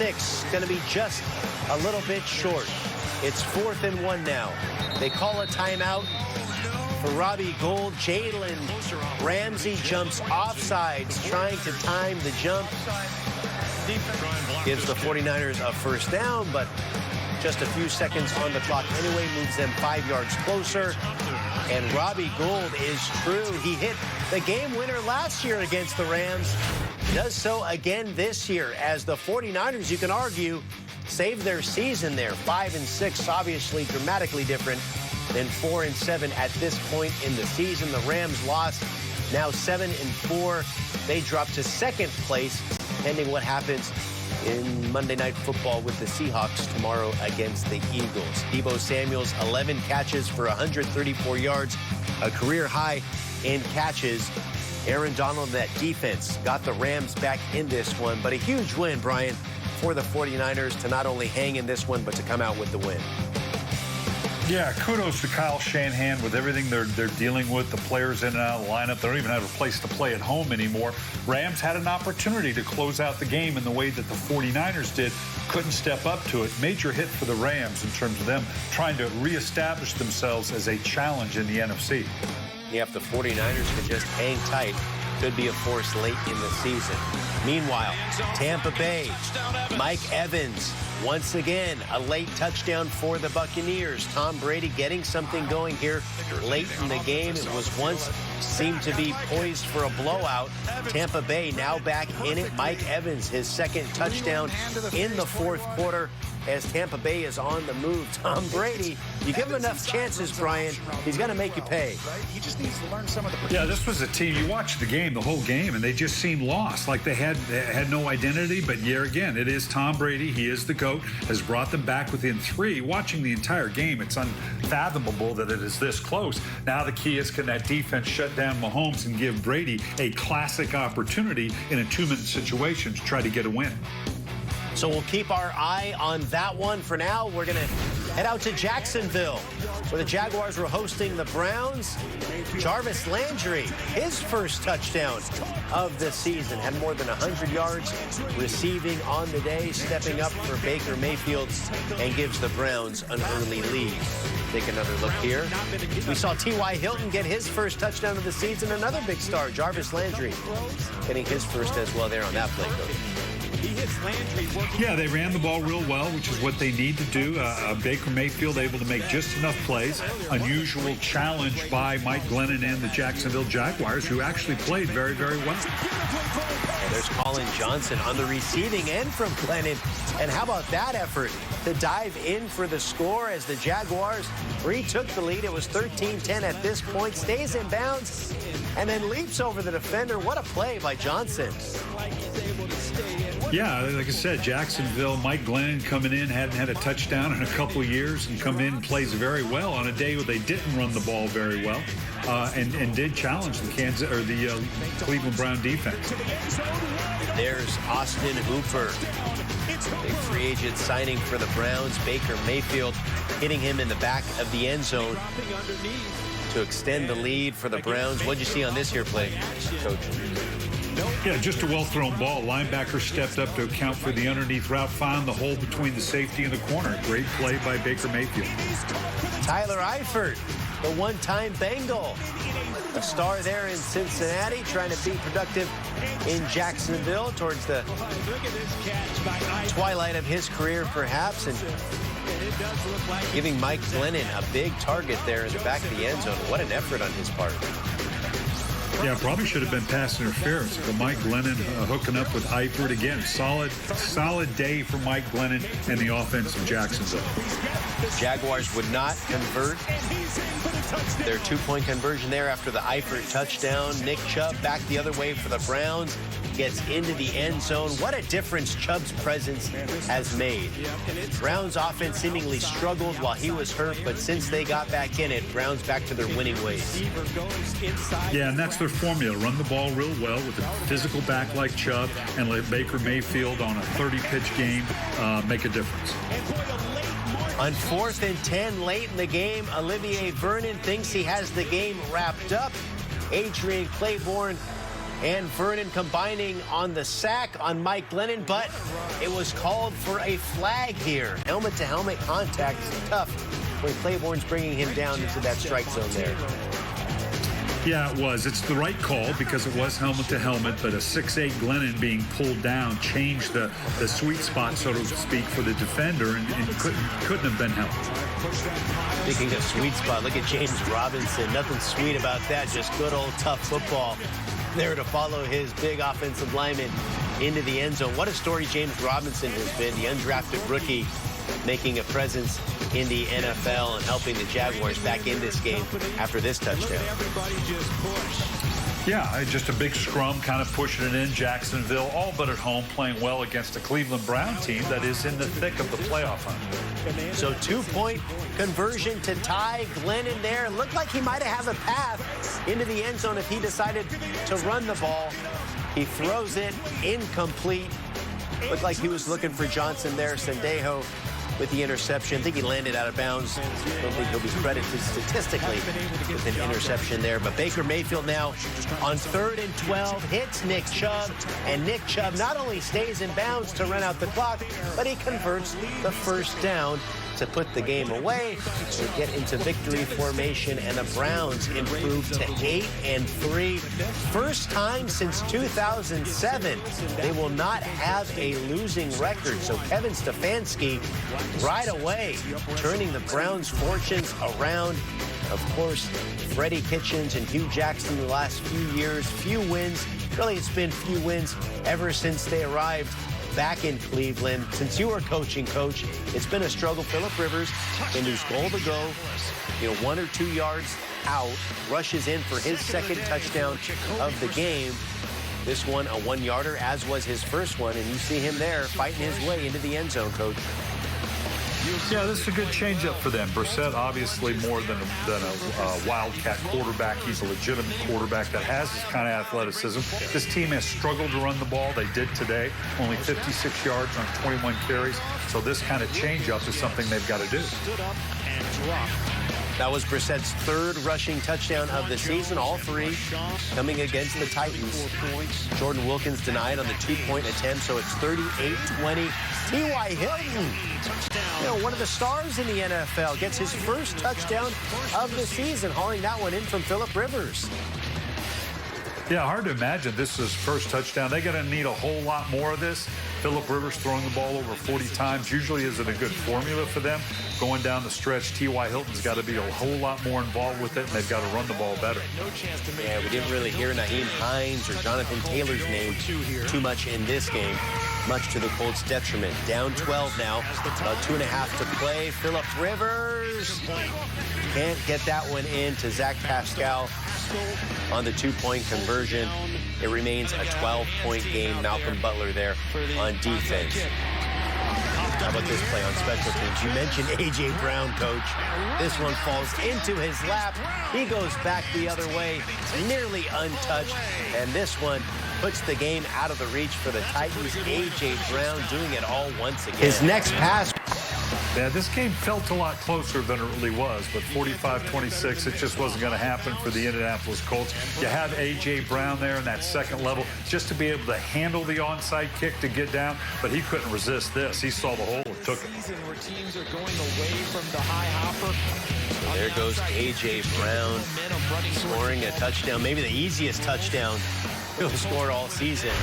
6. Going to be just a little bit short. It's 4th and 1 now. They call a timeout for Robbie Gould. Jalen Ramsey jumps offsides, trying to time the jump. Gives the 49ers a first down, but just a few seconds on the clock anyway, moves them 5 yards closer. And Robbie Gould is true. He hit the game winner last year against the Rams. Does so again this year, as the 49ers, you can argue, saved their season there. 5-6, obviously dramatically different than 4-7 at this point in the season. The Rams lost, now 7-4. They drop to 2nd place, pending what happens in Monday Night Football with the Seahawks tomorrow against the Eagles. Deebo Samuel's 11 catches for 134 yards, a career high in catches. Aaron Donald, that defense, got the Rams back in this one, but a huge win, Brian, for the 49ers to not only hang in this one, but to come out with the win. Yeah, kudos to Kyle Shanahan with everything they're dealing with, the players in and out of the lineup. They don't even have a place to play at home anymore. Rams had an opportunity to close out the game in the way that the 49ers did. Couldn't step up to it. Major hit for the Rams in terms of them trying to reestablish themselves as a challenge in the NFC. Yeah, if the 49ers could just hang tight, could be a force late in the season. Meanwhile, Tampa Bay, Mike Evans, once again, a late touchdown for the Buccaneers. Tom Brady getting something going here late in the game. It was once seemed to be poised for a blowout. Tampa Bay now back in it. Mike Evans, his 2nd touchdown in the 4th quarter. As Tampa Bay is on the move, Tom Brady, you give him enough chances, Brian, he's going to make you pay. He just needs to learn some of the... Yeah, this was a team, you watched the game, the whole game, and they just seemed lost, like they had no identity. But here again, it is Tom Brady. He is the GOAT, has brought them back within 3. Watching the entire game, it's unfathomable that it is this close. Now the key is, can that defense shut down Mahomes and give Brady a classic opportunity in a 2-minute situation to try to get a win? So we'll keep our eye on that one. For now, we're going to head out to Jacksonville, where the Jaguars were hosting the Browns. Jarvis Landry, his first touchdown of the season, had more than 100 yards receiving on the day, stepping up for Baker Mayfield, and gives the Browns an early lead. Take another look here. We saw T.Y. Hilton get his first touchdown of the season. Another big star, Jarvis Landry, getting his first as well there on that play, Coach. Yeah, they ran the ball real well, which is what they need to do. Baker Mayfield able to make just enough plays. Unusual challenge by Mike Glennon and the Jacksonville Jaguars, who actually played very, very well. And there's Colin Johnson on the receiving end from Glennon. And how about that effort to dive in for the score as the Jaguars retook the lead. It was 13-10 at this point, stays in bounds, and then leaps over the defender. What a play by Johnson. Yeah, like I said, Jacksonville, Mike Glennon coming in, hadn't had a touchdown in a couple of years, and come in, plays very well on a day where they didn't run the ball very well, and did challenge the Cleveland Brown defense. There's Austin Hooper, big free agent signing for the Browns. Baker Mayfield hitting him in the back of the end zone to extend the lead for the Browns. What'd you see on this here play, Coach? Yeah, just a well-thrown ball. Linebacker stepped up to account for the underneath route, found the hole between the safety and the corner. Great play by Baker Mayfield. Tyler Eifert, the one-time Bengal, a star there in Cincinnati, trying to be productive in Jacksonville towards the twilight of his career, perhaps, and giving Mike Glennon a big target there in the back of the end zone. What an effort on his part. Yeah, probably should have been pass interference. But Mike Glennon hooking up with Eifert again. Solid day for Mike Glennon and the offense of Jacksonville. Jaguars would not convert their 2-point conversion there after the Eifert touchdown. Nick Chubb back the other way for the Browns. Gets into the end zone. What a difference Chubb's presence has made. Browns offense seemingly struggled while he was hurt, but since they got back in it, Browns back to their winning ways. Yeah, and that's their formula. Run the ball real well with a physical back like Chubb, and let Baker Mayfield on a 30-pitch game make a difference. On 4th and 10 late in the game, Olivier Vernon thinks he has the game wrapped up. Adrian Claiborne And Vernon combining on the sack on Mike Glennon, but it was called for a flag here. Helmet-to-helmet contact is tough when Claiborne's bringing him down into that strike zone there. Yeah, it was. It's the right call because it was helmet-to-helmet, but a 6'8" Glennon being pulled down changed the sweet spot, so to speak, for the defender and couldn't have been helped. Speaking of sweet spot, look at James Robinson. Nothing sweet about that, just good old tough football there to follow his big offensive lineman into the end zone. What a story James Robinson has been, the undrafted rookie making a presence in the NFL and helping the Jaguars back in this game after this touchdown. Yeah, just a big scrum kind of pushing it in. Jacksonville all but at home, playing well against a Cleveland Brown team that is in the thick of the playoff hunt. So 2-point conversion to tie Glennon there. Looked like he might have had a path into the end zone if he decided to run the ball. He throws it incomplete. Looked like he was looking for Johnson there. Sendejo with the interception. I think he landed out of bounds. I don't think he'll be credited statistically with an interception there. But Baker Mayfield now on 3rd and 12 hits Nick Chubb. And Nick Chubb not only stays in bounds to run out the clock, but he converts the first down to put the game away, to get into victory formation, and the Browns improve to 8-3. First time since 2007 they will not have a losing record. So Kevin Stefanski right away turning the Browns' fortunes around. Of course, Freddie Kitchens and Hugh Jackson the last few years, few wins. Really, it's been few wins ever since they arrived back in Cleveland. Since you were coaching, Coach, it's been a struggle. Phillip Rivers in his goal to go, 1 or 2 yards out, rushes in for his second touchdown of the game. This one a 1-yarder, as was his first one, and you see him there fighting his way into the end zone, Coach. Yeah, this is a good changeup for them. Brissett, obviously more than a wildcat quarterback. He's a legitimate quarterback that has this kind of athleticism. This team has struggled to run the ball. They did today. Only 56 yards on 21 carries. So this kind of changeup is something they've got to do. That was Brissett's 3rd rushing touchdown of the season, all 3 coming against the Titans. Jordan Wilkins denied on the 2-point attempt, so it's 38-20. T.Y. Hilton, one of the stars in the NFL, gets his first touchdown of the season, hauling that one in from Phillip Rivers. Yeah, hard to imagine this is his first touchdown. They're going to need a whole lot more of this. Phillip Rivers throwing the ball over 40 times usually isn't a good formula for them. Going down the stretch, T.Y. Hilton's got to be a whole lot more involved with it, and they've got to run the ball better. Yeah, we didn't really hear Nyheim Hines or Jonathan Taylor's name too much in this game, much to the Colts' detriment. Down 12 now, about 2.5 to play. Phillip Rivers can't get that one in to Zach Pascal on the 2-point conversion. It remains a 12-point game. Malcolm Butler there on defense. How about this play on special teams? You mentioned A.J. Brown, Coach. This one falls into his lap. He goes back the other way, nearly untouched. And this one puts the game out of the reach for the Titans. A.J. Brown doing it all once again. His next pass. Yeah, this game felt a lot closer than it really was, but 45-26, it just wasn't going to happen for the Indianapolis Colts. You have A.J. Brown there in that second level just to be able to handle the onside kick to get down, but he couldn't resist this. He saw the hole and took it. There goes A.J. Brown scoring a touchdown, maybe the easiest touchdown he'll score all season.